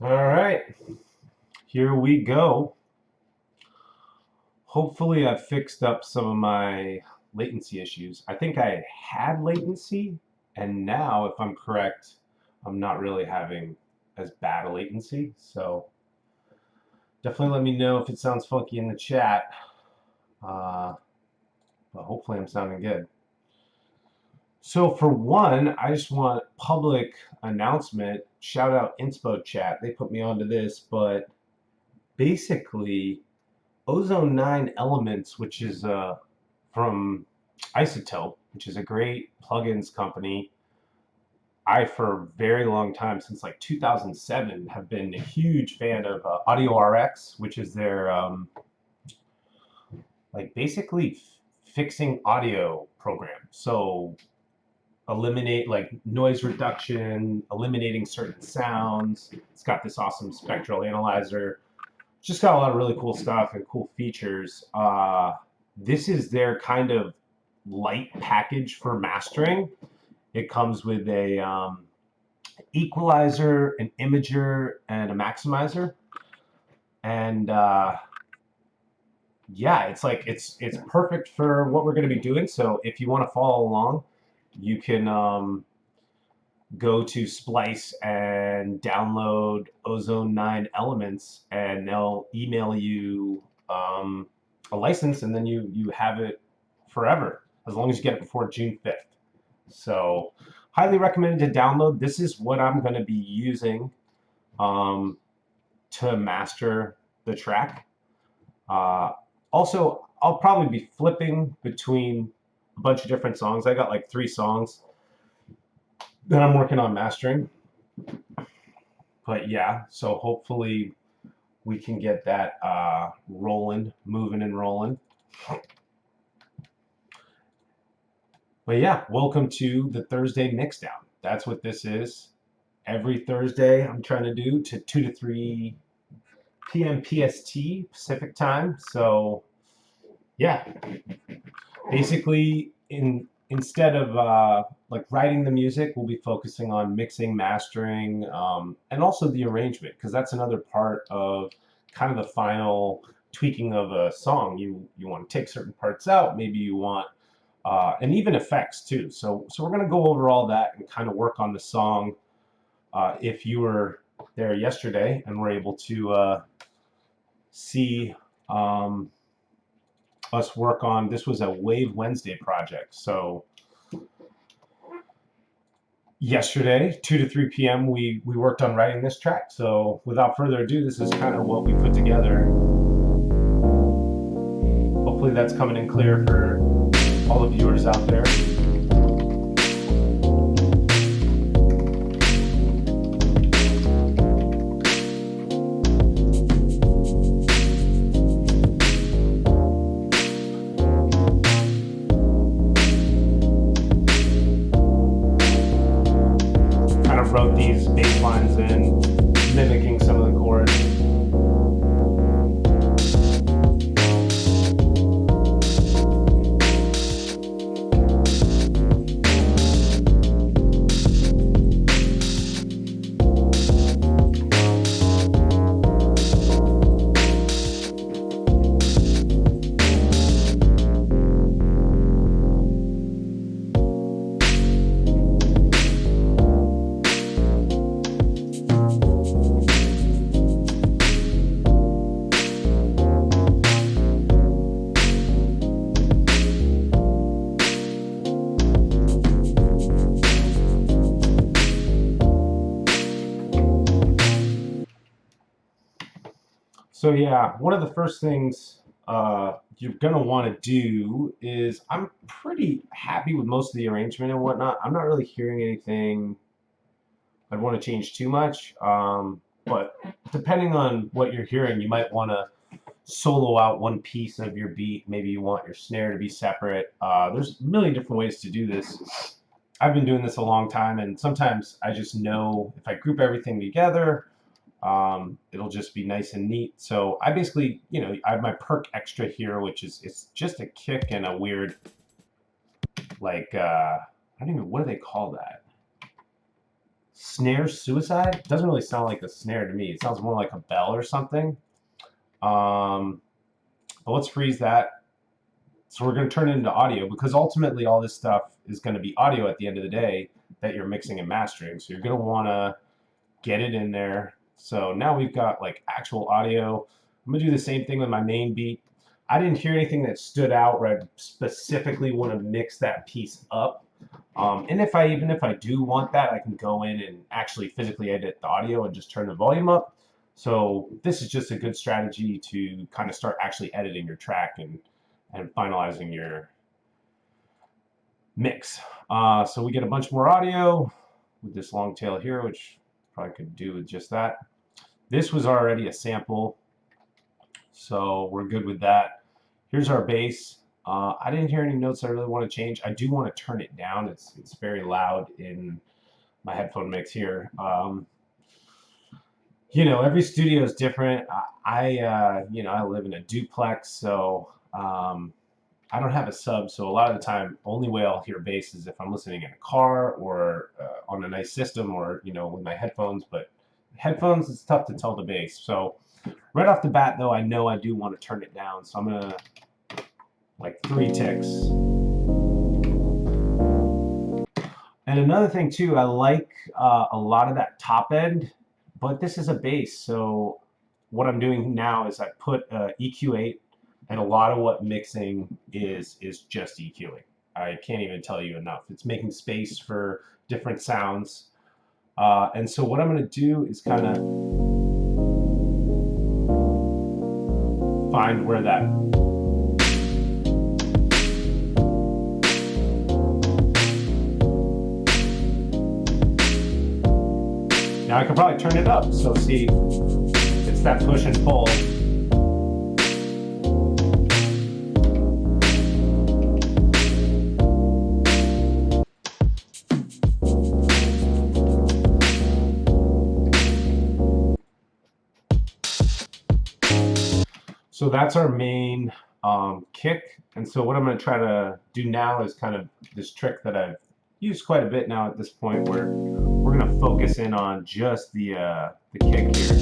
All right, here we go. Hopefully, I've fixed up some of my latency issues. I think I had latency, and now, if I'm correct, I'm not really having as bad a latency. So definitely let me know if it sounds funky in the chat. Uh, but hopefully, I'm sounding good. So for one, I just want public announcement. Shout out Inspo Chat. They put me onto this, but basically Ozone 9 Elements, which is from Isotope, which is a great plugins company. I, for a very long time, since like 2007, have been a huge fan of Audio RX, which is their like basically fixing audio program. So eliminate like noise reduction, eliminating certain sounds. It's got this awesome spectral analyzer. Just got a lot of really cool stuff and cool features. This is their kind of light package for mastering. It comes with a equalizer, an imager, and a maximizer. And yeah, it's perfect for what we're going to be doing. So if you want to follow along, you can go to Splice and download Ozone 9 Elements, and they'll email you a license, and then you have it forever as long as you get it before June 5th. So, highly recommended to download. This is what I'm going to be using um, to master the track. Uh, Also, I'll probably be flipping between a bunch of different songs. I got like 3 songs that I'm working on mastering. But yeah, so hopefully we can get that rolling, moving and rolling. But yeah, welcome to the Thursday Mixdown. That's what this is. Every Thursday, I'm trying to do to 2 to 3 p.m. PST Pacific time. So yeah, basically instead of like writing the music, we'll be focusing on mixing, mastering, and also the arrangement, because that's another part of kind of the final tweaking of a song. You want to take certain parts out, maybe you want and even effects too. So we're gonna go over all that and kind of work on the song. If you were there yesterday and were able to see us work on, this was a Wave Wednesday project. So yesterday, 2 to 3 p.m., we worked on writing this track. So without further ado, this is kind of what we put together. Hopefully that's coming in clear for all the viewers out there. Kind of wrote these bass lines in, mimicking some of the chords. So yeah, one of the first things you're gonna want to do is, I'm pretty happy with most of the arrangement and whatnot. I'm not really hearing anything I'd want to change too much. But depending on what you're hearing, you might want to solo out one piece of your beat. Maybe you want your snare to be separate. There's a million different ways to do this. I've been doing this a long time, and sometimes I just know if I group everything together, it'll just be nice and neat. So I basically, I have my perk extra here, which is, it's just a kick and a weird, like, I don't even, what do they call that? Snare suicide? Doesn't really sound like a snare to me. It sounds more like a bell or something. But let's freeze that. So we're going to turn it into audio, because ultimately all this stuff is going to be audio at the end of the day that you're mixing and mastering. So you're going to want to get it in there. So now we've got like actual audio. I'm going to do the same thing with my main beat. I didn't hear anything that stood out where I specifically want to mix that piece up. And even if I do want that, I can go in and actually physically edit the audio and just turn the volume up. So this is just a good strategy to kind of start actually editing your track and finalizing your mix. So we get a bunch more audio with this long tail here, which probably could do with just that. This was already a sample, so we're good with that. Here's our bass. I didn't hear any notes I really want to change. I do want to turn it down. It's very loud in my headphone mix here. You know, every studio is different. I live in a duplex, so I don't have a sub. So a lot of the time, only way I'll hear bass is if I'm listening in a car or on a nice system, or with my headphones. But headphones, it's tough to tell the bass. So right off the bat, though, I know I do want to turn it down. So I'm gonna like 3 ticks. And another thing too, I like a lot of that top end, but this is a bass. So what I'm doing now is I put EQ8, and a lot of what mixing is just EQing. I can't even tell you enough. It's making space for different sounds. And so what I'm gonna do is kind of find where that now I can probably turn it up. So see, it's that push and pull. So that's our main kick. And so what I'm going to try to do now is kind of this trick that I've used quite a bit now at this point, where we're going to focus in on just the kick here.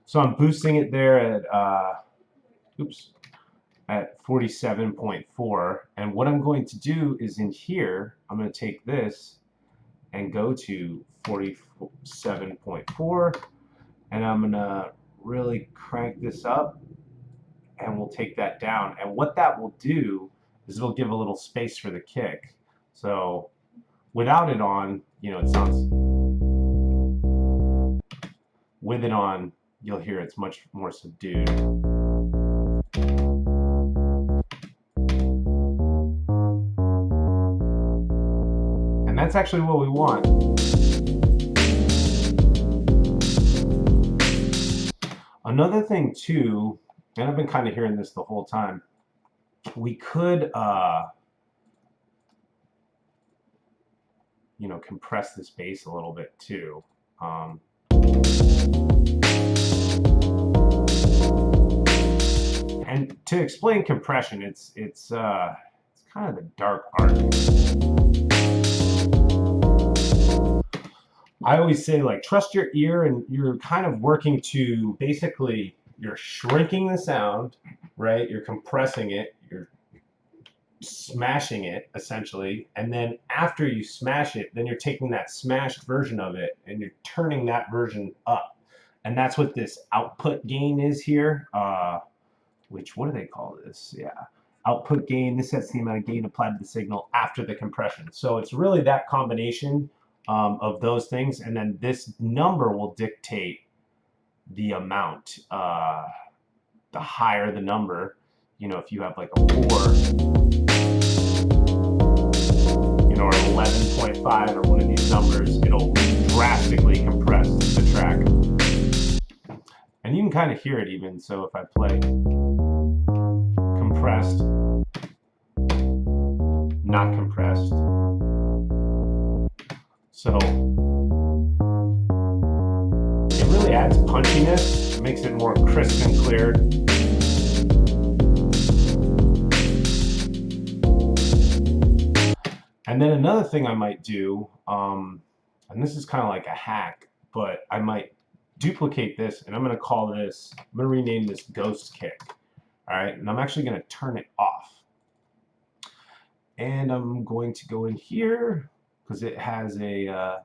So I'm boosting it there at 47.4, and what I'm going to do is in here I'm going to take this and go to 47.4, and I'm going to really crank this up, and we'll take that down. And what that will do is it'll give a little space for the kick. So without it on, it sounds, with it on, you'll hear it's much more subdued. And that's actually what we want. Another thing too, and I've been kind of hearing this the whole time, we could compress this bass a little bit too. And to explain compression, it's kind of the dark art. I always say, like, trust your ear, and you're kind of working to basically, you're shrinking the sound, right? You're compressing it, you're smashing it essentially, and then after you smash it, then you're taking that smashed version of it and you're turning that version up. And that's what this output gain is here. What do they call this? Yeah, output gain. This sets the amount of gain applied to the signal after the compression. So it's really that combination of those things, and then this number will dictate the amount. The higher the number, if you have like a 4, or 11.5 or one of these numbers, it'll drastically compress the track. And you can kind of hear it even. So if I play compressed, not compressed. So it really really adds punchiness, makes it more crisp and clear. And then another thing I might do, and this is kind of like a hack, but I might duplicate this, and I'm going to call this, I'm going to rename this Ghost Kick. All right, and I'm actually going to turn it off. And I'm going to go in here because it has an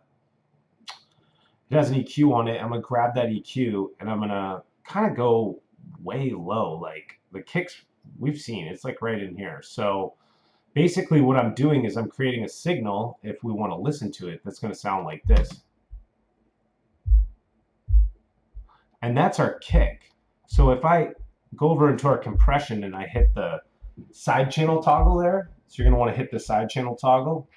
EQ on it. I'm going to grab that EQ, and I'm going to kind of go way low. Like the kicks we've seen, it's like right in here. So basically what I'm doing is I'm creating a signal, if we want to listen to it, that's going to sound like this. And that's our kick. So if I go over into our compression and I hit the side channel toggle there, so you're going to want to hit the side channel toggle,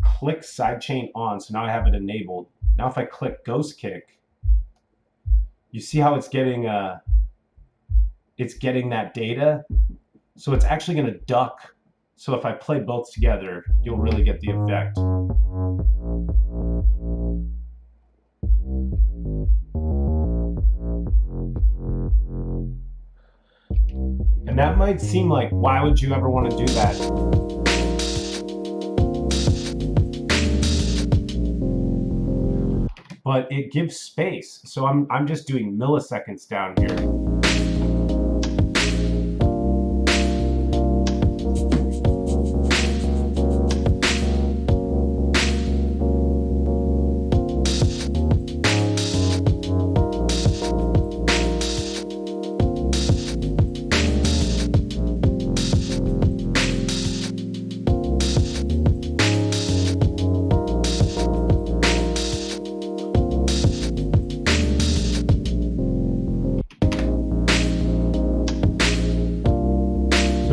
click sidechain on, so now I have it enabled. Now if I click Ghost Kick, you see how it's getting that data? So it's actually going to duck. So if I play both together, you'll really get the effect. And that might seem like, why would you ever want to do that? But it gives space. So I'm just doing milliseconds down here.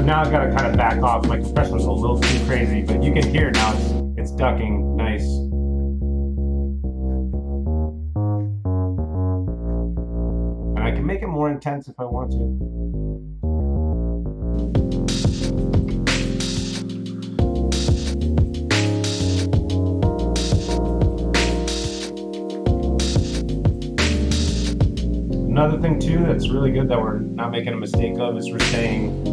Now I've got to kind of back off. My compressor's a little too crazy, but you can hear now it's ducking nice. And I can make it more intense if I want to. Another thing too that's really good that we're not making a mistake of is we're saying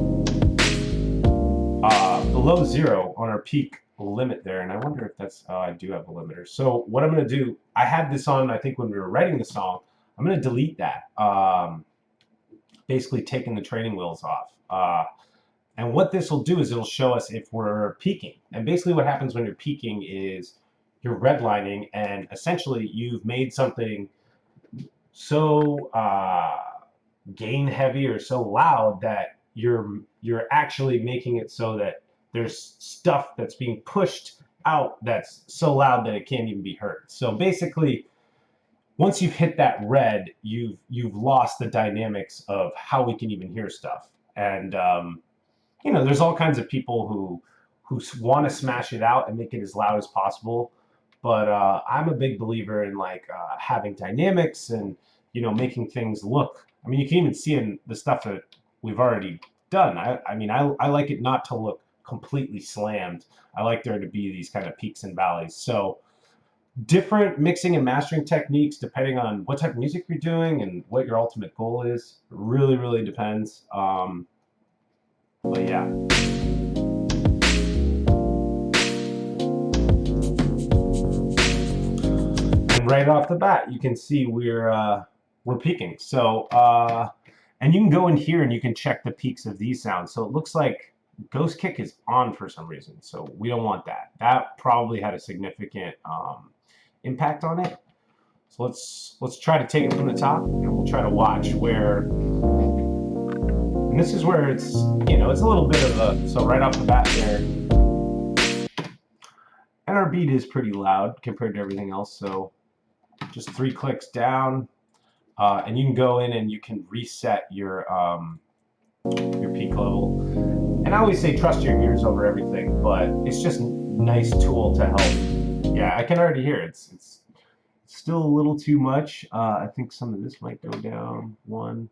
below 0 on our peak limit there, and I wonder if that's, I do have a limiter. So what I'm going to do, I had this on, I think when we were writing the song, I'm going to delete that, basically taking the training wheels off. And what this will do is it'll show us if we're peaking. And basically what happens when you're peaking is you're redlining, and essentially you've made something so gain heavy or so loud that you're actually making it so that there's stuff that's being pushed out that's so loud that it can't even be heard. So basically, once you've hit that red, you've lost the dynamics of how we can even hear stuff. And you know, there's all kinds of people who want to smash it out and make it as loud as possible. But I'm a big believer in like having dynamics and, you know, making things look. I mean, you can even see in the stuff that we've already done. I mean, I like it not to look completely slammed. I like there to be these kind of peaks and valleys. So different mixing and mastering techniques depending on what type of music you're doing and what your ultimate goal is. Really, really depends. But yeah. And right off the bat, you can see we're peaking. So and you can go in here and you can check the peaks of these sounds. So it looks like Ghost Kick is on for some reason. So we don't want that. That probably had a significant impact on it. So let's try to take it from the top, and we'll try to watch where. And this is where it's, you know, it's a little bit of a, so right off the bat there. And our beat is pretty loud compared to everything else. So just 3 clicks down. And you can go in and you can reset your peak level. And I always say trust your ears over everything, but it's just a nice tool to help. Yeah, I can already hear it. It's still a little too much. I think some of this might go down 1.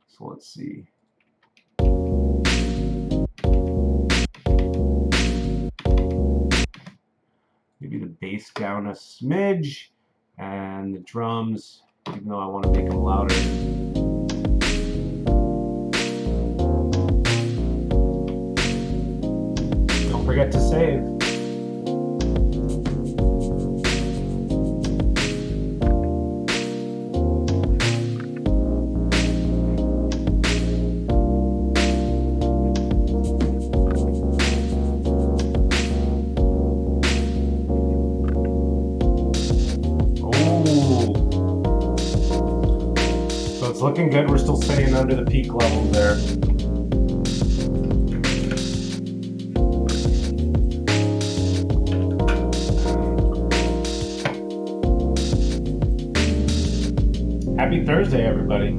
So let's see. Maybe the bass down a smidge. And the drums, even though I want to make them louder. Don't forget to save. It's looking good. We're still staying under the peak levels there. Happy Thursday, everybody.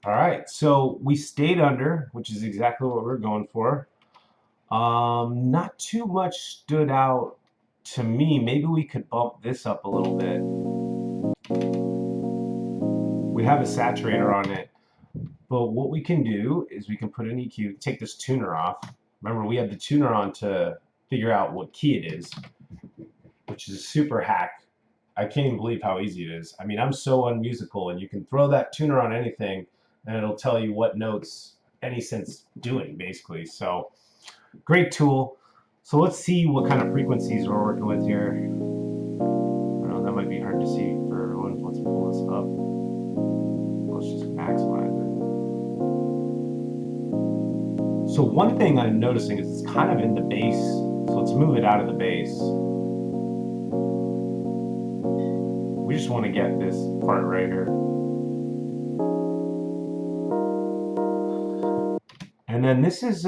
All right, so we stayed under, which is exactly what we're going for. Not too much stood out to me. Maybe we could bump this up a little bit. We have a saturator on it, but what we can do is we can put an EQ, take this tuner off. Remember, we had the tuner on to figure out what key it is, which is a super hack. I can't even believe how easy it is. I mean, I'm so unmusical, and you can throw that tuner on anything, and it'll tell you what notes any synth's doing, basically. So, great tool. So let's see what kind of frequencies we're working with here. I don't know, that might be hard to see for everyone. Let's pull this up. Let's just maximize it. So one thing I'm noticing is it's kind of in the bass. So let's move it out of the bass. We just want to get this part right here. And then this is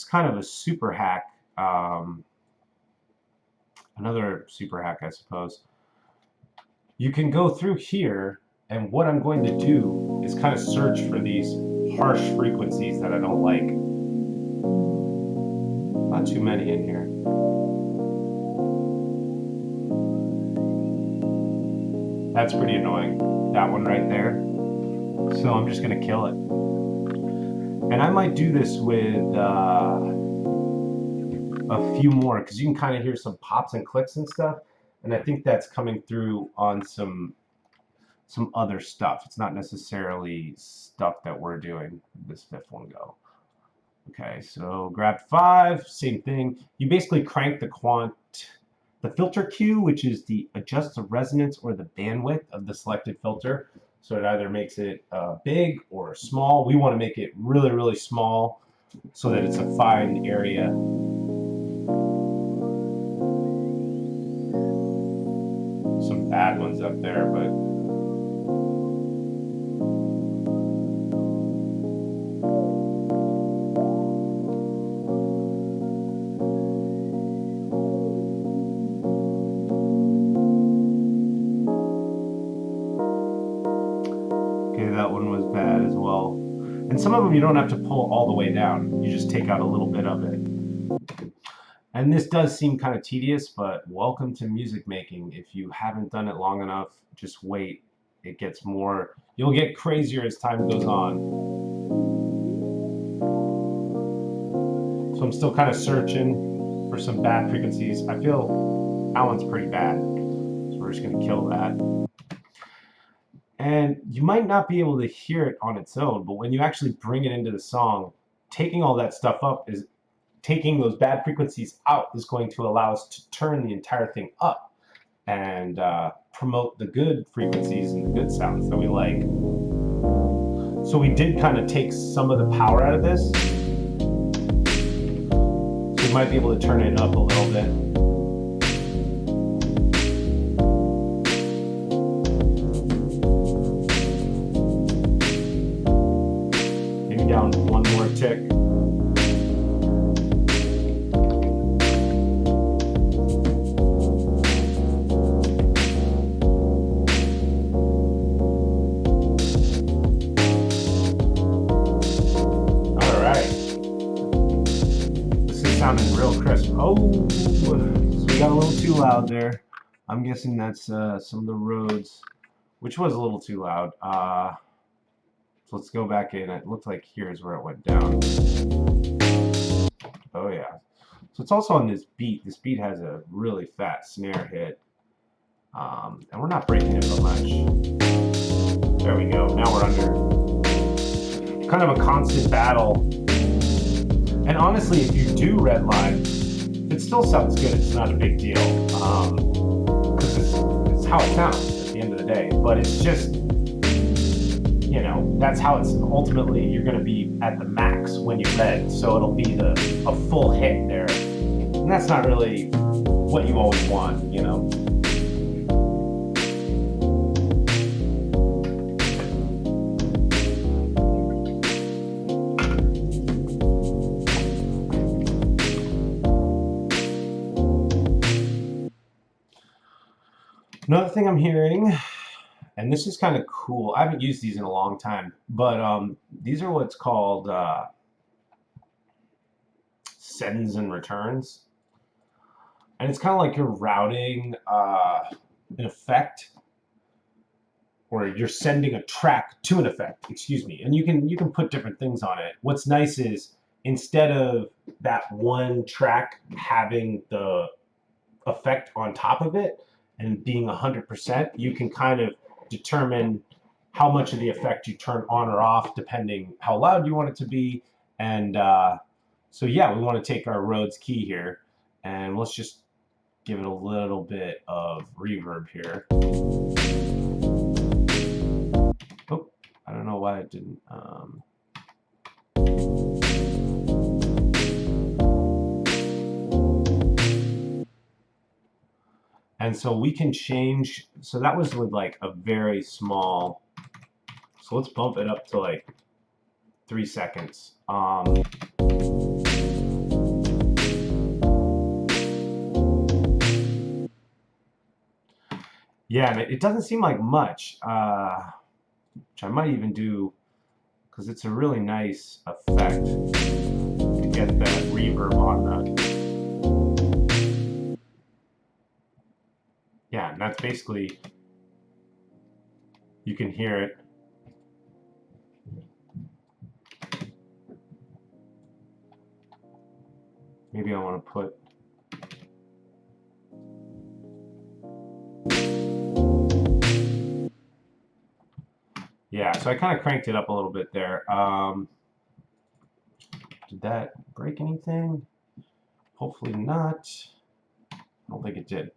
kind of a super hack, another super hack, I suppose. You can go through here, and what I'm going to do is kind of search for these harsh frequencies that I don't like. Not too many in here. That's pretty annoying, that one right there. So I'm just gonna kill it. And I might do this with a few more, because you can kind of hear some pops and clicks and stuff, and I think that's coming through on some other stuff. It's not necessarily stuff that we're doing. This fifth one go. Okay, so grab 5, same thing. You basically crank the filter Q, which is the adjust the resonance or the bandwidth of the selected filter. So it either makes it big or small. We want to make it really, really small so that it's a fine area. Some bad ones up there, but that one was bad as well. And some of them you don't have to pull all the way down. You just take out a little bit of it. And this does seem kind of tedious, but welcome to music making. If you haven't done it long enough, just wait. It gets more, you'll get crazier as time goes on. So I'm still kind of searching for some bad frequencies. I feel that one's pretty bad. So we're just gonna kill that. And you might not be able to hear it on its own, but when you actually bring it into the song, taking all that stuff up is taking those bad frequencies out is going to allow us to turn the entire thing up and promote the good frequencies and the good sounds that we like. So we did kind of take some of the power out of this. So we might be able to turn it up a little bit. Down one more tick. All So we got a little too loud there. I'm guessing that's some of the roads, which was a little too loud. So let's go back in. It looked like here's where it went down. Oh yeah. So it's also on this beat. This beat has a really fat snare hit. And we're not breaking it so much. There we go. Now we're under kind of a constant battle. And honestly, if you do redline, it still sounds good. It's not a big deal. Because it's how it sounds at the end of the day. But it's just, you know, that's how it's ultimately, you're going to be at the max when you red. So it'll be a full hit there. And that's not really what you always want, you know. Another thing I'm hearing, and this is kind of cool. I haven't used these in a long time, but these are what's called sends and returns. And it's kind of like you're routing an effect, or you're sending a track to an effect, excuse me. And you can put different things on it. What's nice is instead of that one track having the effect on top of it and being 100%, you can kind of determine how much of the effect you turn on or off depending how loud you want it to be. And so yeah, we want to take our Rhodes key here and let's just give it a little bit of reverb here. Oh, I don't know why it didn't. And so we can change, so that was with like a very small, so let's bump it up to like 3 seconds. Yeah, and it doesn't seem like much, which I might even do, because it's a really nice effect to get that reverb on that. Yeah, and that's basically, you can hear it. Maybe I want to put, yeah, so I kind of cranked it up a little bit there. Did that break anything? Hopefully not. I don't think it did.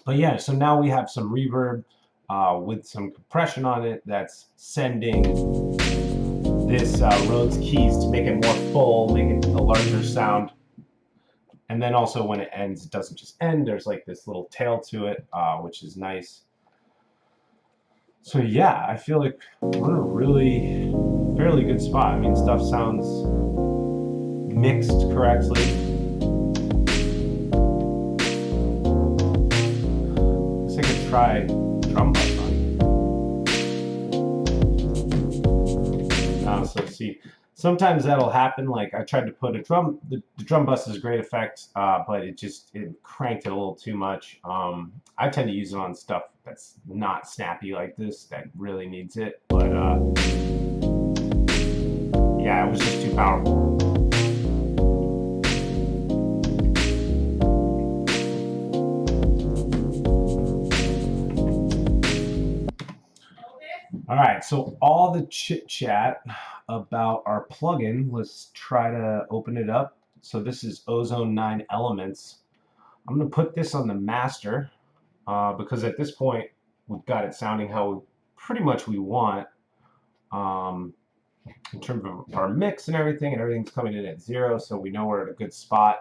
But yeah, so now we have some reverb with some compression on it that's sending this Rhodes keys to make it more full, make it a larger sound. And then also when it ends, it doesn't just end. There's like this little tail to it, which is nice. So yeah, I feel like we're in a really fairly good spot. I mean, stuff sounds mixed correctly. I guess I could try drum bus on it. So see, sometimes that'll happen. Like I tried to put a drum, the drum bus is a great effect, but it cranked it a little too much. I tend to use it on stuff that's not snappy like this, that really needs it. But yeah, it was just too powerful. All right, so all the chit chat about our plugin, let's try to open it up. So this is Ozone 9 Elements. I'm going to put this on the master because at this point we've got it sounding how pretty much we want in terms of our mix and everything's coming in at 0, so we know we're at a good spot.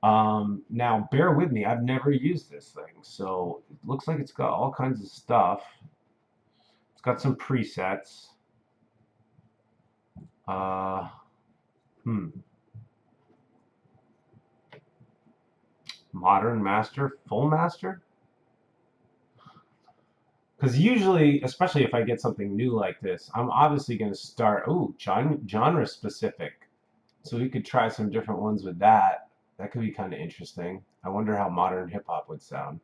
Now bear with me, I've never used this thing, so it looks like it's got all kinds of stuff. It's got some presets. Modern master, full master? Because usually, especially if I get something new like this, I'm obviously going to start, genre specific. So we could try some different ones with that. That could be kind of interesting. I wonder how modern hip hop would sound.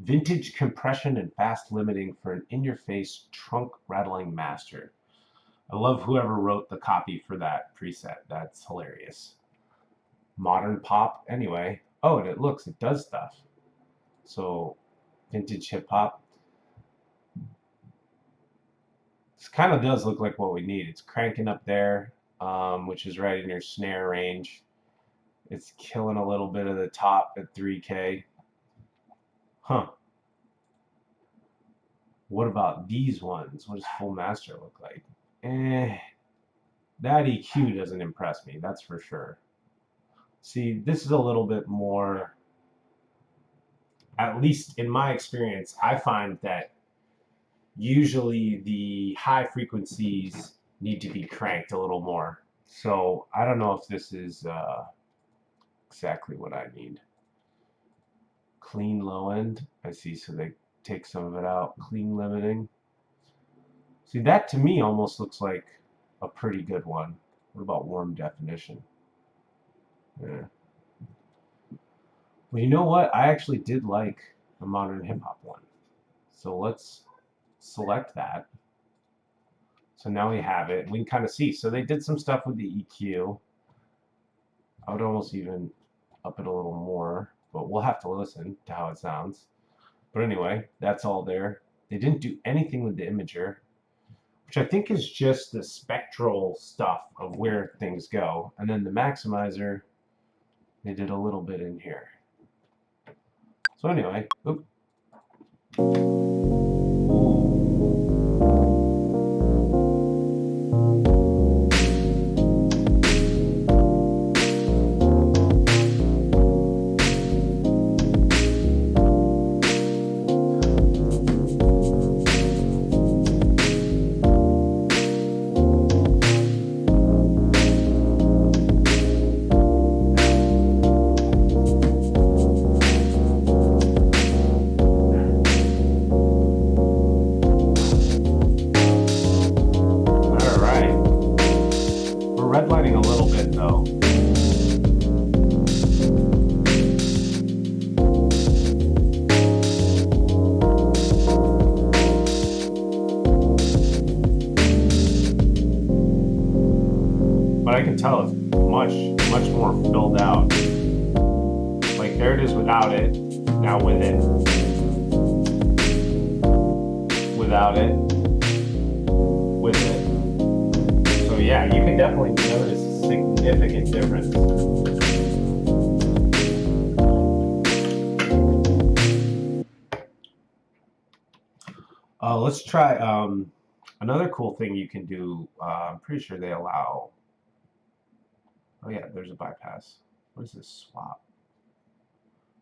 Vintage compression and fast limiting for an in-your-face trunk rattling master. I love whoever wrote the copy for that preset. That's hilarious. Modern pop, anyway. Oh, and it does stuff. So, vintage hip hop. This kind of does look like what we need. It's cranking up there, which is right in your snare range. It's killing a little bit of the top at 3K. Huh. What about these ones? What does full master look like? That EQ doesn't impress me, that's for sure. See, this is a little bit more, at least in my experience, I find that usually the high frequencies need to be cranked a little more. So I don't know if this is exactly what I need. Clean low end, I see, so they take some of it out. Clean limiting. See, that to me almost looks like a pretty good one. What about warm definition? Yeah. Well, you know what? I actually did like the modern hip hop one. So let's select that. So now we have it. We can kind of see. So they did some stuff with the EQ. I would almost even up it a little more, but we'll have to listen to how it sounds. But anyway, that's all there. They didn't do anything with the imager, which I think is just the spectral stuff of where things go. And then the maximizer, they did a little bit in here. So anyway, oop. Redlining a little bit though. But I can tell it's much more filled out. Like there it is without it. Now with it. Without it. With it. So yeah, you can definitely notice a significant difference. Let's try another cool thing you can do. I'm pretty sure they allow. Oh yeah, there's a bypass. What is this swap?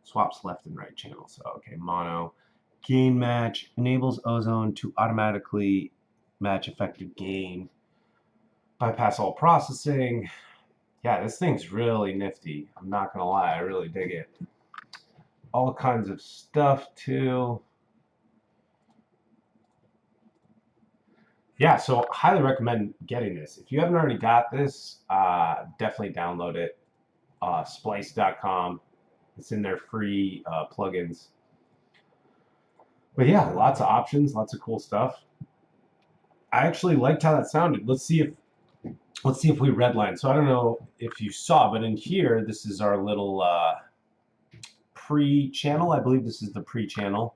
Swaps left and right channels. So okay, mono. Gain match enables Ozone to automatically match effective gain. Bypass all processing. Yeah, this thing's really nifty. I'm not gonna lie, I really dig it. All kinds of stuff too. Yeah, so highly recommend getting this. If you haven't already got this, definitely download it. Splice.com. It's in their free plugins. But yeah, lots of options, lots of cool stuff. I actually liked how that sounded. Let's see if we redline. So I don't know if you saw, but in here, this is our little pre-channel. I believe this is the pre-channel,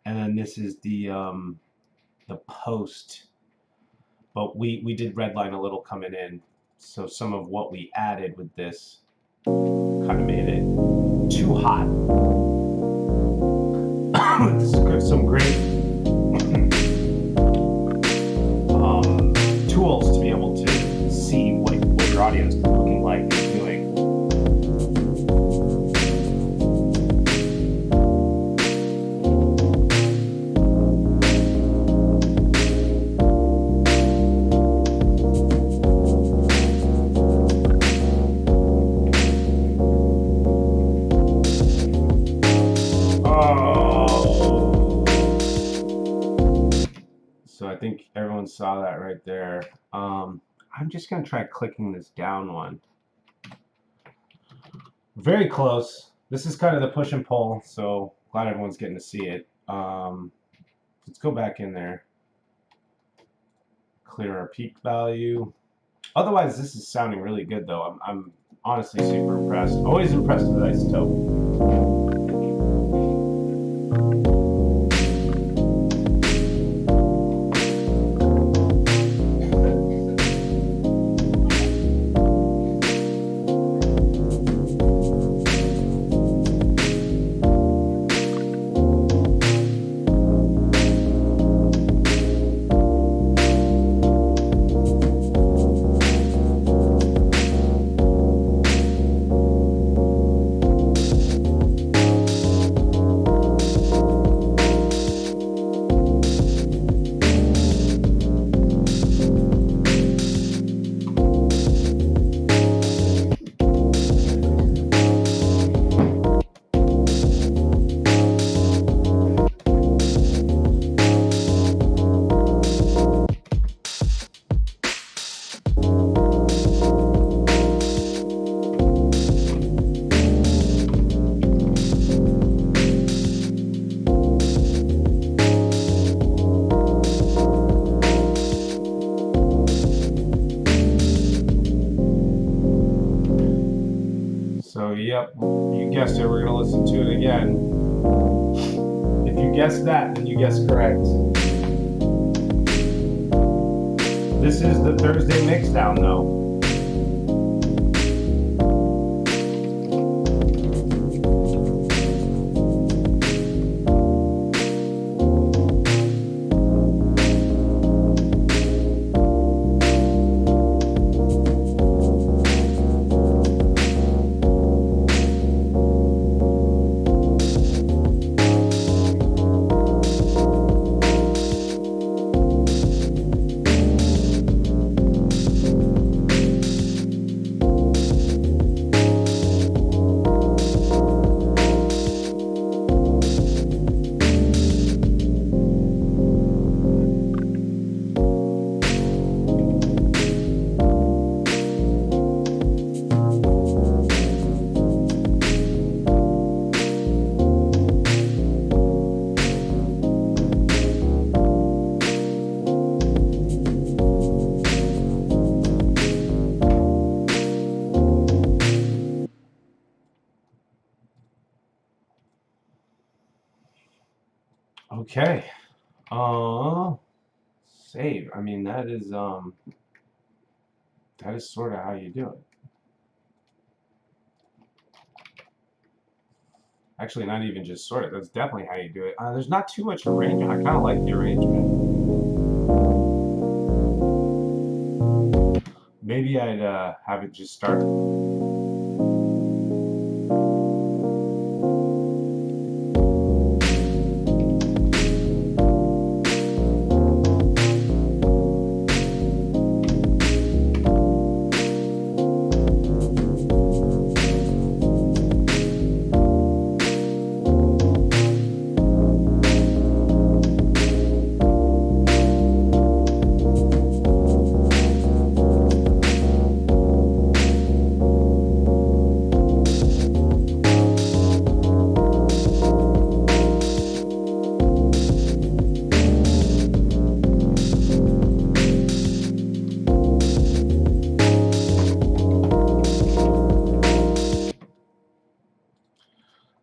and then this is the post. But we did redline a little coming in, so some of what we added with this kind of made it too hot. Some great tools to be able to see what your audio is looking like and doing. So I think everyone saw that right there. I'm just going to try clicking this down one. Very close. This is kind of the push and pull, so glad everyone's getting to see it. Let's go back in there. Clear our peak value. Otherwise, this is sounding really good, though. I'm honestly super impressed. Always impressed with isotope. So, yep, you guessed it. We're going to listen to it again. If you guessed that, then you guessed correct. This is the Thursday Mixdown, though. Okay. Save. I mean, that is sort of how you do it. Actually, not even just sort of. That's definitely how you do it. There's not too much arrangement. I kind of like the arrangement. Maybe I'd have it just start.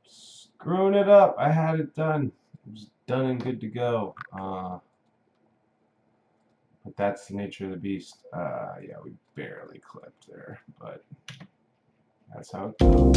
Screwing it up. I had it done. It was done and good to go. But that's the nature of the beast. Yeah, we barely clipped there, but that's how it goes.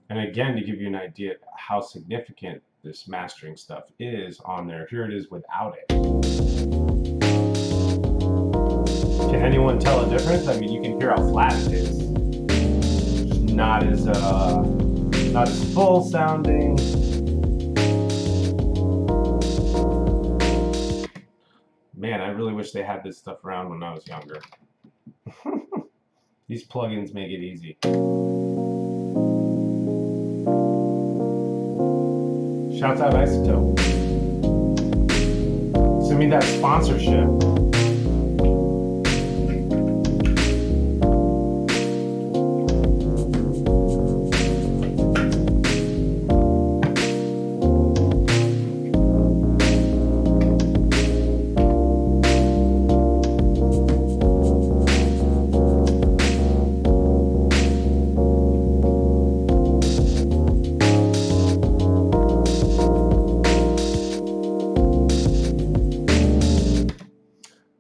And again, to give you an idea how significant this mastering stuff is on there, here it is without it. Can anyone tell a difference? I mean, you can hear how flat it is. It's not as full sounding. Man, I really wish they had this stuff around when I was younger. These plugins make it easy. Shouts out Isotope. Send me that sponsorship.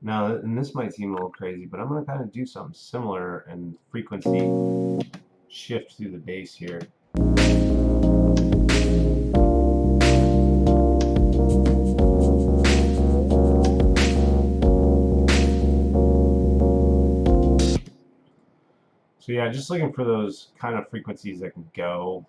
Now, and this might seem a little crazy, but I'm going to kind of do something similar and frequency shift through the bass here. So yeah, just looking for those kind of frequencies that can go.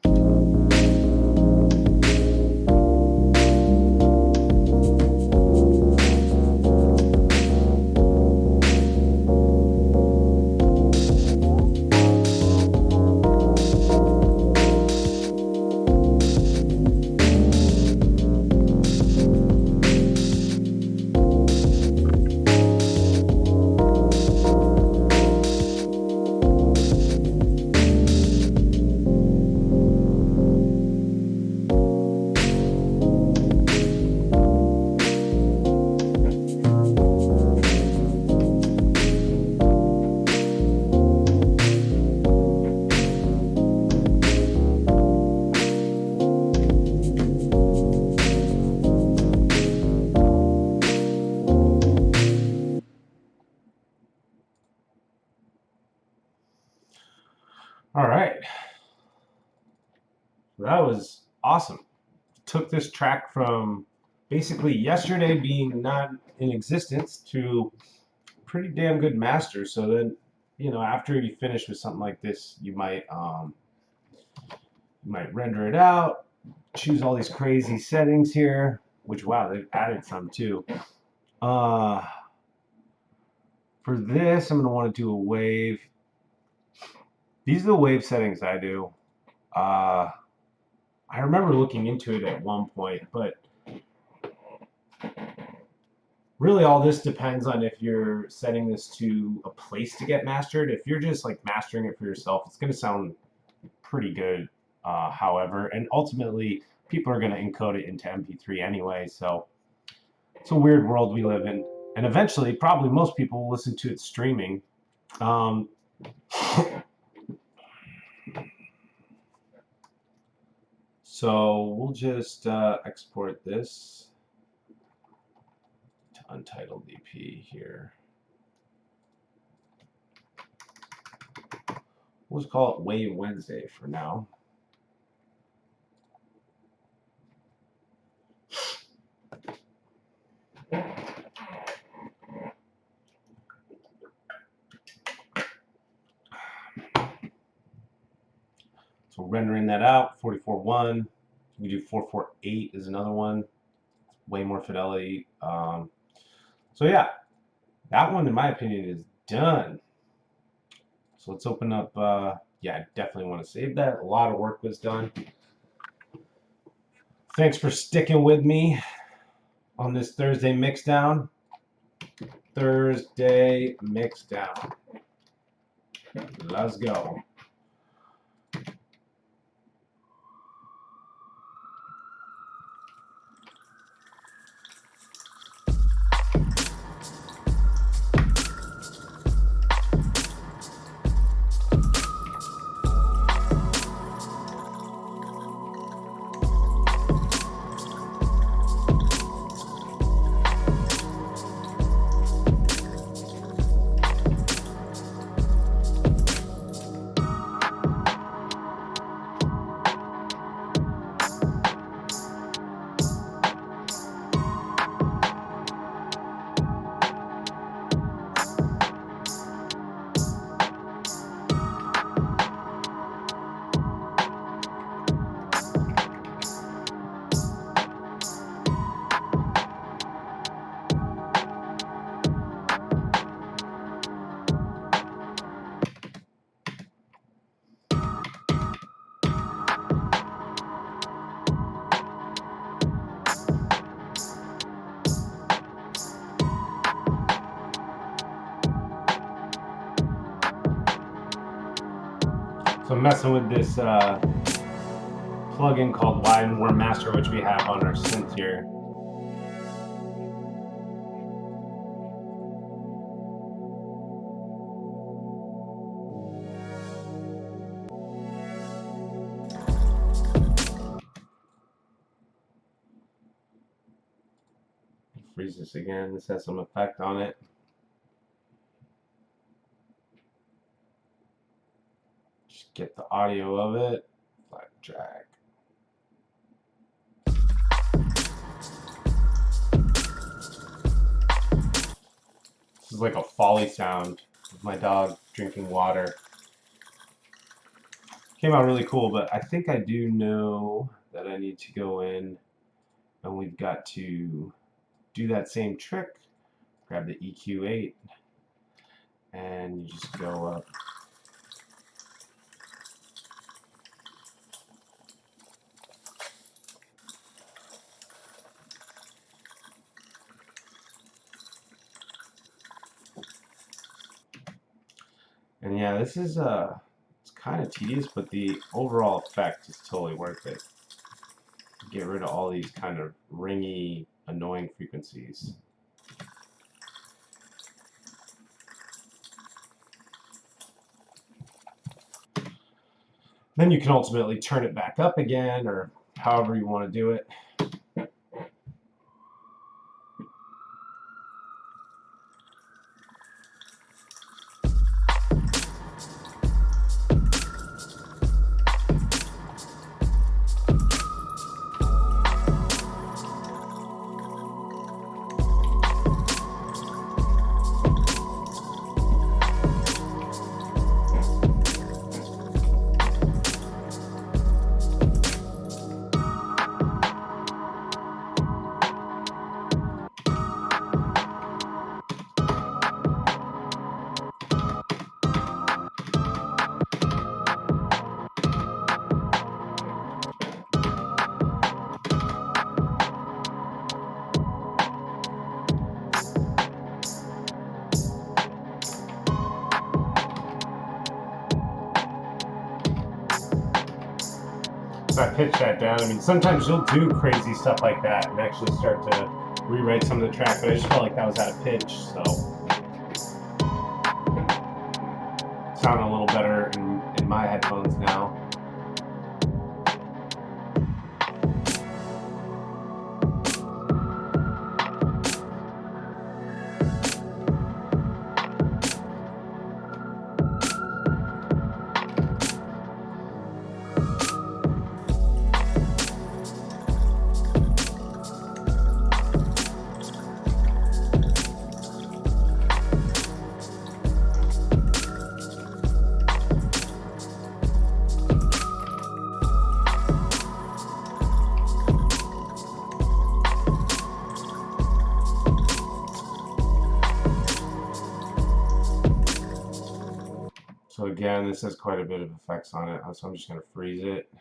All right, that was awesome. Took this track from basically yesterday being not in existence to pretty damn good master. So then, you know, after you finish with something like this, you might render it out, choose all these crazy settings here, which wow, they've added some too. For this, I'm gonna want to do a wave. These are the wave settings I do. I remember looking into it at one point, but really all this depends on if you're setting this to a place to get mastered. If you're just like mastering it for yourself, it's going to sound pretty good, however, and ultimately people are going to encode it into MP3 anyway, so it's a weird world we live in, and eventually probably most people will listen to it streaming. So we'll just export this to Untitled EP here. We'll just call it Wave Wednesday for now. So rendering that out, 44.1. We do 448 is another one. Way more fidelity. So yeah, that one in my opinion is done. So let's open up, yeah, I definitely want to save that. A lot of work was done. Thanks for sticking with me on this Thursday Mixdown. Thursday Mixdown. Let's go. So I'm messing with this plugin called Wide and Warm Master, which we have on our synth here. Freeze this again. This has some effect on it. Just get the audio of it. Flat drag. This is like a Foley sound of my dog drinking water. Came out really cool, but I think I do know that I need to go in and we've got to do that same trick. Grab the EQ8 and you just go up. And yeah, this is it's kind of tedious, but the overall effect is totally worth it. Get rid of all these kind of ringy, annoying frequencies. Then you can ultimately turn it back up again, or however you want to do it. So I pitch that down. I mean, sometimes you'll do crazy stuff like that and actually start to rewrite some of the track, but I just felt like that was out of pitch, so sounding a little better in my headphones now. So again, this has quite a bit of effects on it, so I'm just going to freeze it.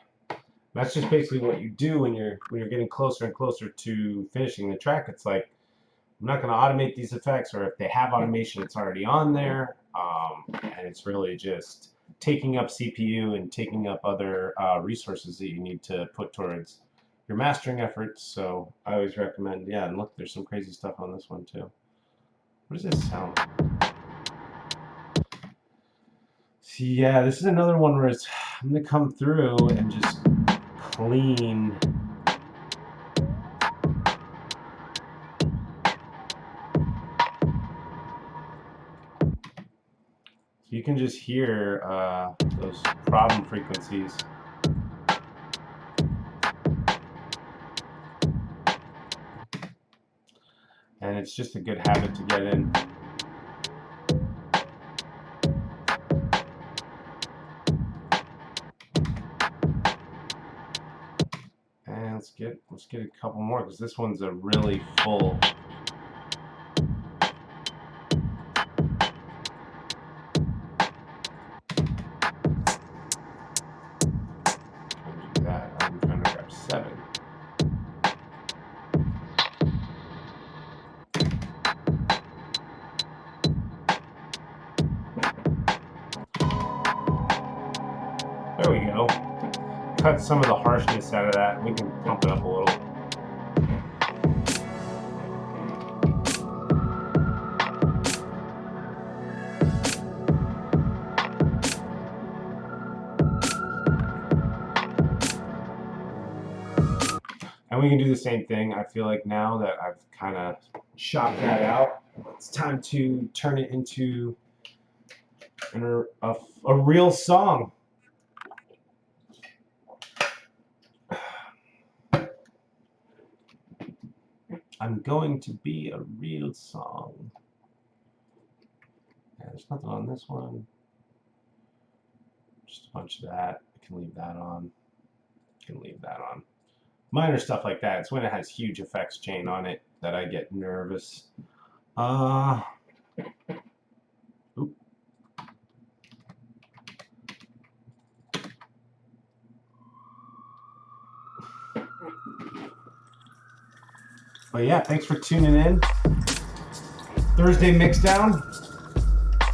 That's just basically what you do when you're getting closer and closer to finishing the track. It's like, I'm not going to automate these effects, or if they have automation, it's already on there, and it's really just taking up CPU and taking up other resources that you need to put towards your mastering efforts. So I always recommend, yeah, and look, there's some crazy stuff on this one too. What does this sound like? See, yeah, this is another one where I'm going to come through and just clean. So you can just hear those problem frequencies. And it's just a good habit to get in. And let's get a couple more, because this one's a really full. Do that. I'm trying to grab 7. There we go. Cut some of the harshness out of that. We can pump it up a little. And we can do the same thing. I feel like now that I've kind of chopped that out, it's time to turn it into a real song. I'm going to be a real song. Yeah, there's nothing on this one. Just a bunch of that. I can leave that on. I can leave that on. Minor stuff like that. It's when it has huge effects chain on it that I get nervous. Oop. But yeah, thanks for tuning in. Thursday Mixdown.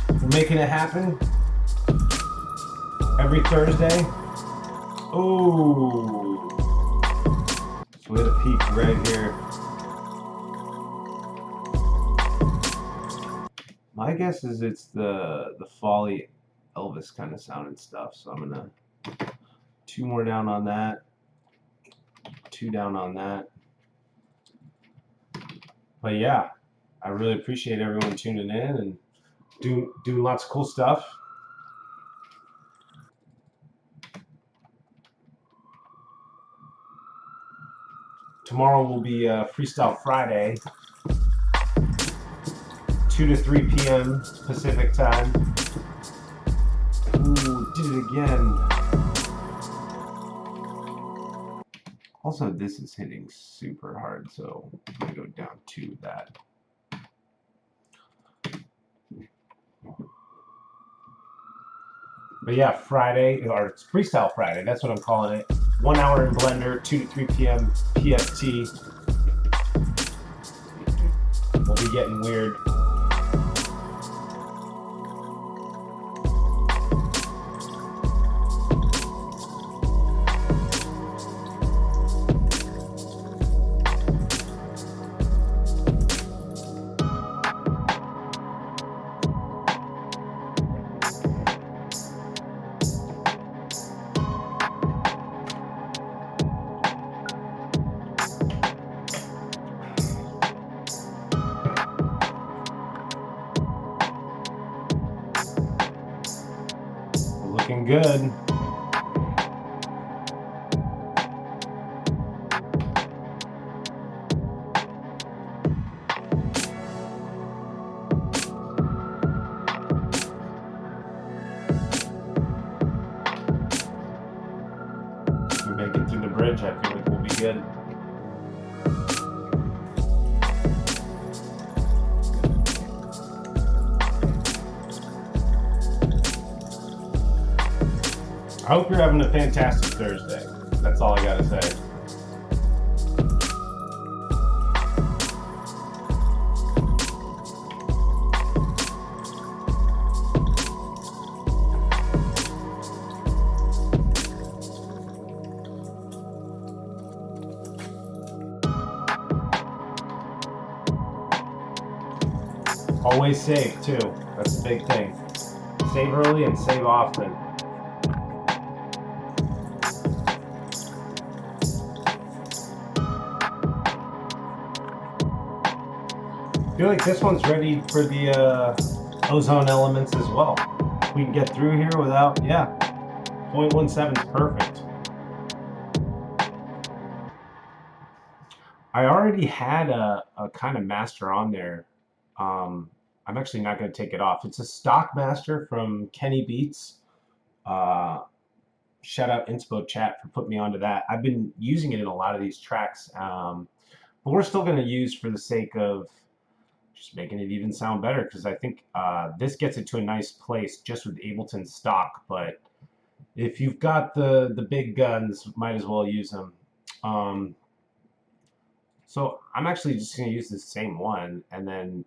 We're making it happen every Thursday. Oh, so we had a peek right here. My guess is it's the Folly Elvis kind of sound and stuff. So I'm gonna 2 more down on that, 2 down on that. But yeah, I really appreciate everyone tuning in and doing lots of cool stuff. Tomorrow will be Freestyle Friday, 2 to 3 p.m. Pacific time. Ooh, did it again. Also, this is hitting super hard, so I'm gonna go down to that. But yeah, Friday, or it's Freestyle Friday, that's what I'm calling it. 1 hour in Blender, 2 to 3 p.m. PST. We'll be getting weird. Looking good. We make it through the bridge, I feel like we'll be good. I hope you're having a fantastic Thursday. That's all I gotta say. Always save too. That's a big thing. Save early and save often. I feel like this one's ready for the ozone elements as well. We can get through here without, yeah, 0.17 is perfect. I already had a kind of master on there. I'm actually not going to take it off. It's a stock master from Kenny Beats. Shout out Inspo Chat for putting me onto that. I've been using it in a lot of these tracks, but we're still going to use for the sake of just making it even sound better, because I think this gets it to a nice place just with Ableton stock. But if you've got the big guns, might as well use them. So I'm actually just going to use the same one and then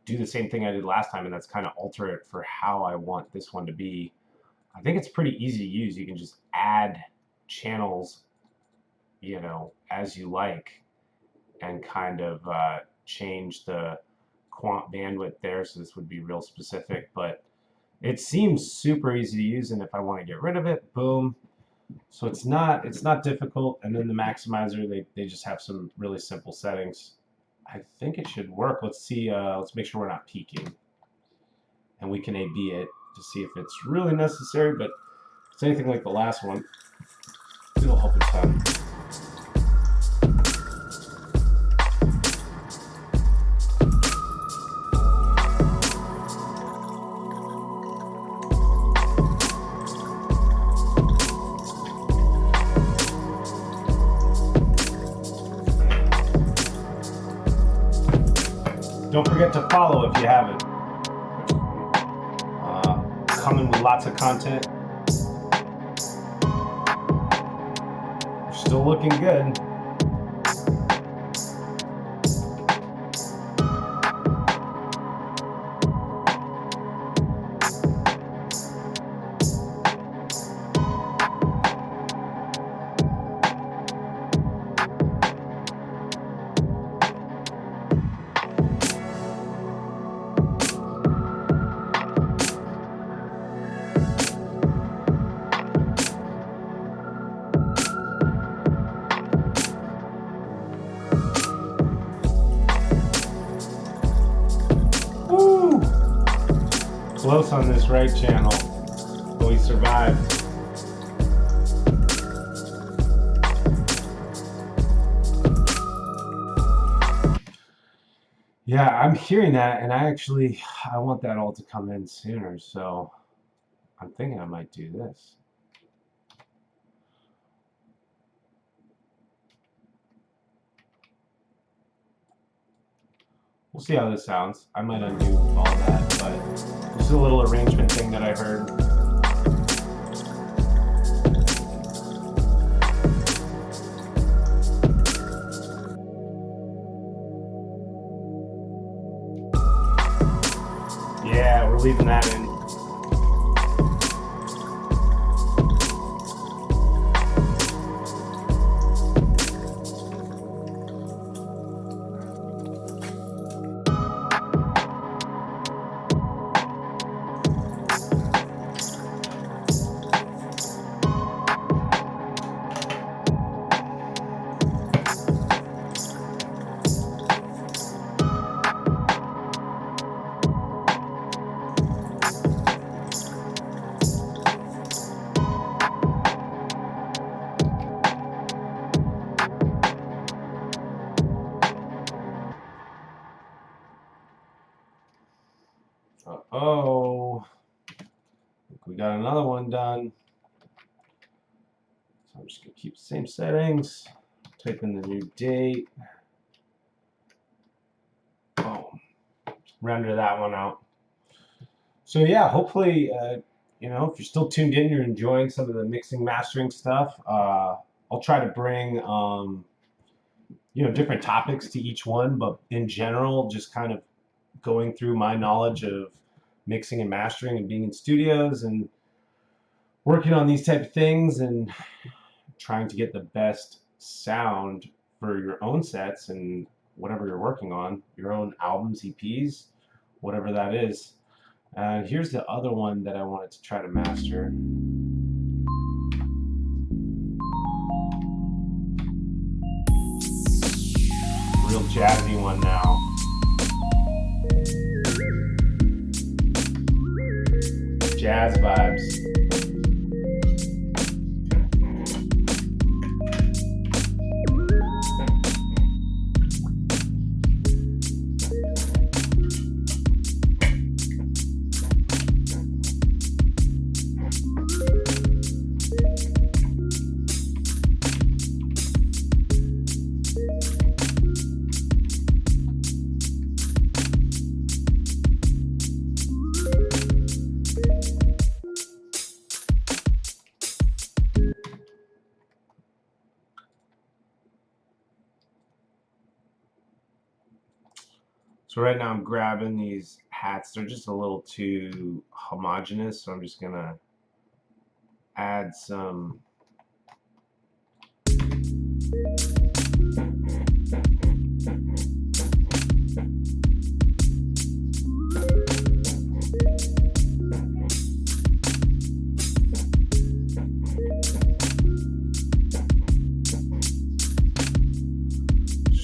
do the same thing I did last time, and that's kind of alter it for how I want this one to be. I think it's pretty easy to use. You can just add channels, you know, as you like, and kind of change the quant bandwidth there. So this would be real specific, but it seems super easy to use. And if I want to get rid of it, boom. So it's not difficult. And then the maximizer, they just have some really simple settings. I think it should work. Let's see. Let's make sure we're not peaking, and we can A/B it to see if it's really necessary. But if it's anything like the last one, it'll help a ton. Don't forget to follow if you haven't. Coming with lots of content. You're still looking good. Woo! Close on this right channel, but we survived. Yeah, I'm hearing that, and I want that all to come in sooner, so I'm thinking I might do this. We'll see how this sounds. I might undo all that, but this is a little arrangement thing that I heard. Yeah, we're leaving that in. Uh-oh. We got another one done. So I'm just going to keep the same settings. Type in the new date. Boom. Render that one out. So yeah, hopefully, you know, if you're still tuned in, you're enjoying some of the mixing, mastering stuff. I'll try to bring, you know, different topics to each one, but in general, just kind of going through my knowledge of mixing and mastering and being in studios and working on these type of things and trying to get the best sound for your own sets and whatever you're working on, your own albums, EPs, whatever that is. Here's the other one that I wanted to try to master. Real jazzy one now. Jazz vibes. So right now I'm grabbing these hats. They're just a little too homogeneous, so I'm just gonna add some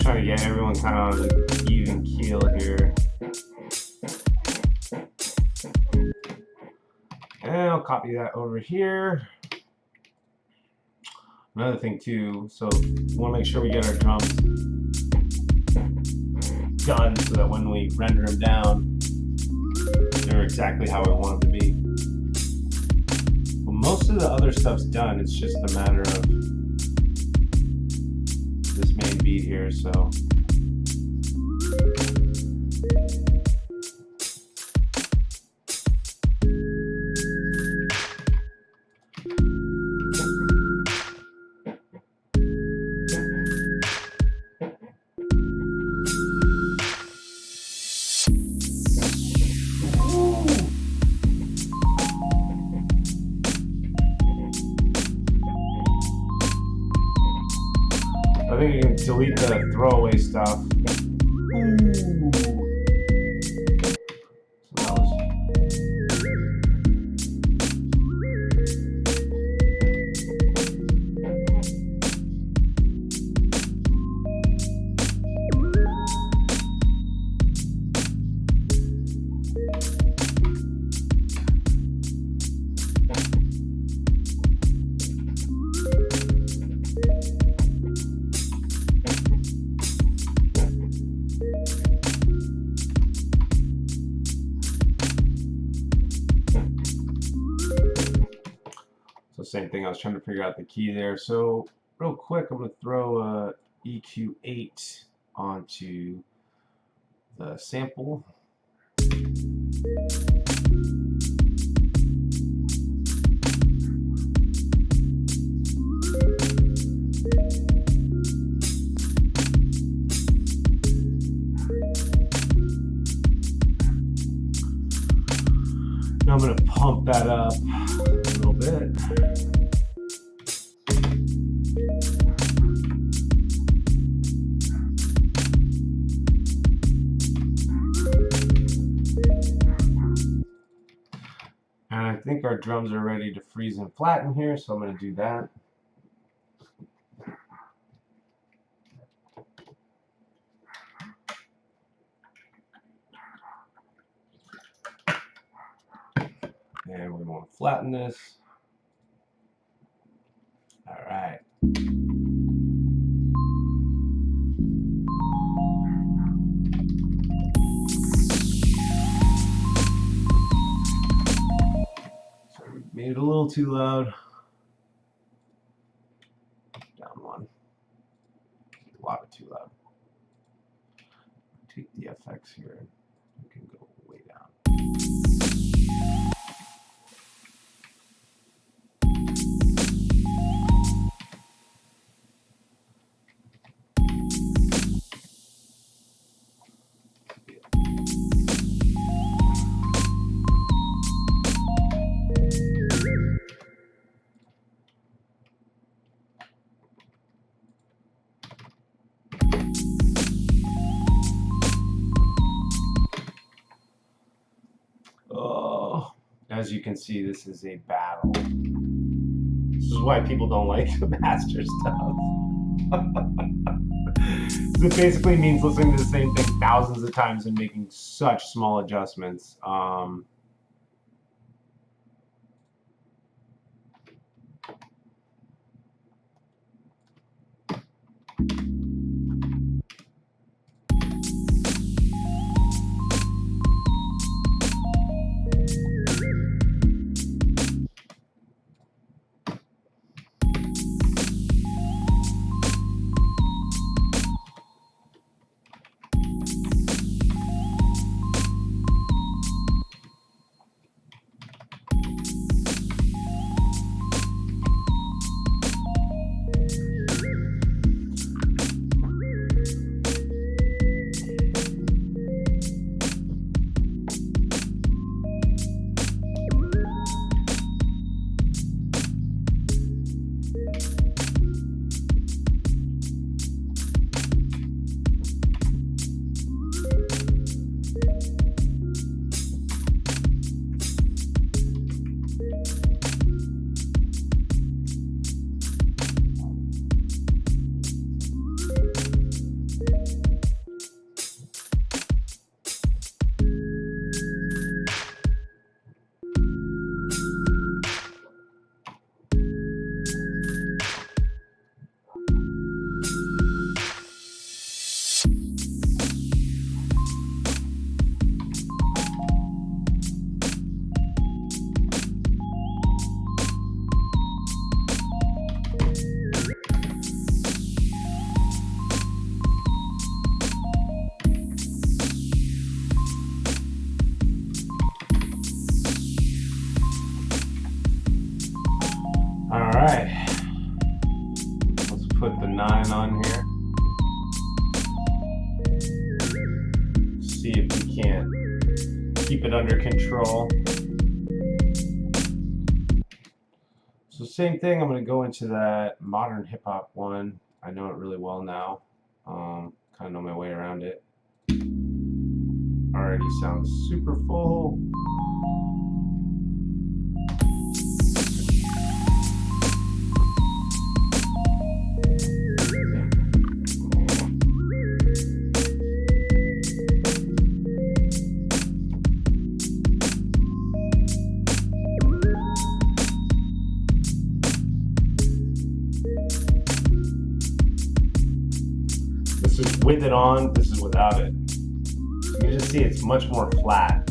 trying to get everyone kind of on an even keel here. And I'll copy that over here. Another thing too, so we want to make sure we get our drums done so that when we render them down, they're exactly how we want them to be. But most of the other stuff's done, it's just a matter of this main beat here, so. I think you can delete the throwaway stuff. So that was... So same thing, I was trying to figure out the key there. So real quick, I'm going to throw a EQ8 onto the sample. Now I'm going to pump that up a little bit. And I think our drums are ready to freeze and flatten here, so I'm going to do that. And we're going to flatten this. All right. So we made it a little too loud. Down one. A lot of too loud. Take the FX here. We can go way down. Oh, as you can see, this is a battle. This is why people don't like the master stuff. It basically means listening to the same thing thousands of times and making such small adjustments. right, let's put the 9 on here. See if we can't keep it under control. So same thing, I'm going to go into that modern hip hop one. I know it really well now. Kind of know my way around it. Already sounds super full. This is with it on, this is without it. You can just see it's much more flat.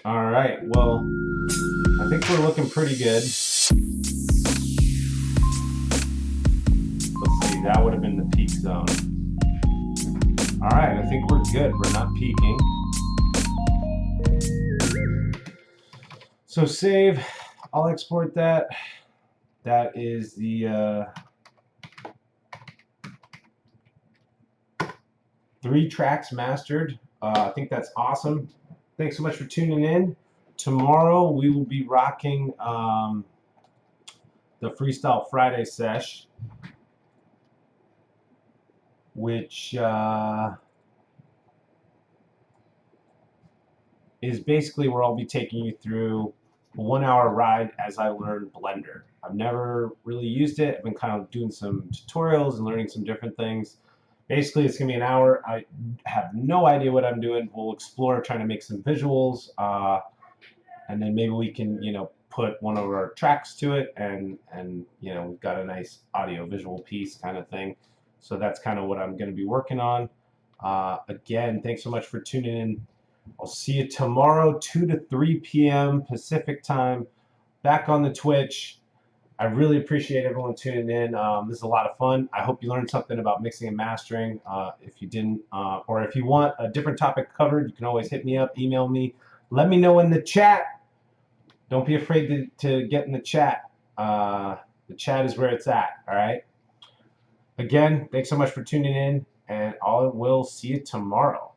All right, well, I think we're looking pretty good. Let's see, that would have been the peak zone. All right, I think we're good. We're not peaking. So save, I'll export that. That is the 3 tracks mastered. I think that's awesome. Thanks so much for tuning in. Tomorrow we will be rocking the Freestyle Friday sesh, which is basically where I'll be taking you through a 1-hour ride as I learn Blender. I've never really used it. I've been kind of doing some tutorials and learning some different things. Basically, it's going to be an hour. I have no idea what I'm doing. We'll explore trying to make some visuals, and then maybe we can, put one of our tracks to it, and we've got a nice audio visual piece kind of thing. So that's kind of what I'm going to be working on. Again, thanks so much for tuning in. I'll see you tomorrow, 2 to 3 p.m. Pacific time, back on the Twitch. I really appreciate everyone tuning in. This is a lot of fun. I hope you learned something about mixing and mastering. If you didn't, or if you want a different topic covered, you can always hit me up, email me. Let me know in the chat. Don't be afraid to get in the chat. The chat is where it's at, all right? Again, thanks so much for tuning in, and I will see you tomorrow.